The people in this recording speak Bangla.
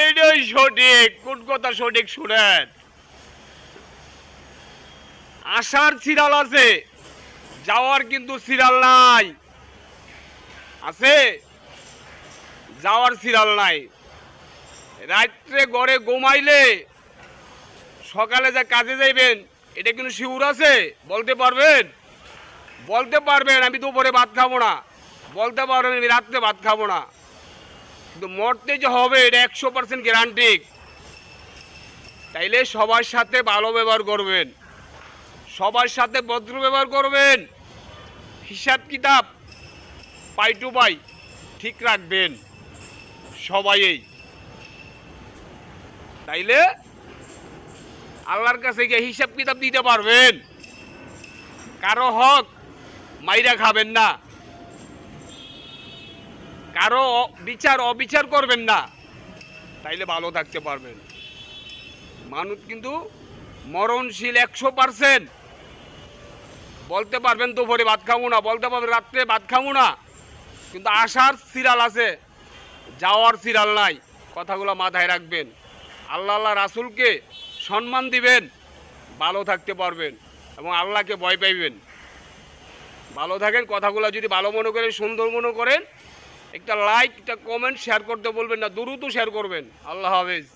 এটাই সঠিক। কোন কথা সঠিক শুনেন, আসার সিরিয়াল আছে, যাওয়ার কিন্তু সিরিয়াল নাই। আছে, যাওয়ার সিরিয়াল নাই। রাত্রে ঘরে ঘুমাইলে সকালে যা কাজে যাইবেন, এটা কিন্তু শিউর আছে? বলতে পারবেন? বলতে পারবেন আমি দুপুরে ভাত খাবো না, বলতে পারবেন আমি রাত্রে ভাত খাবো না, কিন্তু মরতে যে হবে এটা 100% গ্যারান্টি। তাইলে সবার সাথে ভালো ব্যবহার করবেন, সবার সাথে ভদ্র ব্যবহার করবেন, হিসাব কিতাব পাই টু পাই ঠিক রাখবেন সবাই। তাইলে আল্লাহর কাছে গিয়ে হিসাব কিতাব দিতে পারবেন। কারো হক মাইরা খাবেন না, কারো অবিচার করবেন না, তাইলে ভালো থাকতে পারবেন। মানুষ কিন্তু মরণশীল 100%। বলতে পারবেন দুপুরে ভাত খাবো না, বলতে পারবেন রাত্রে ভাত খাবো না, কিন্তু আসার সিরিয়াল আছে, যাওয়ার সিরিয়াল নাই। কথাগুলো মাথায় রাখবেন। আল্লাহ রাসূলকে সম্মান দিবেন, ভালো থাকতে পারবেন এবং আল্লাহকে ভয় পাইবেন। ভালো থাকেন। কথাগুলো যদি ভালো মনে করেন, সুন্দর মনে করেন, একটা লাইক, একটা কমেন্ট, শেয়ার করতে বলবেন না, দ্রুত শেয়ার করবেন। আল্লাহ হাফেজ।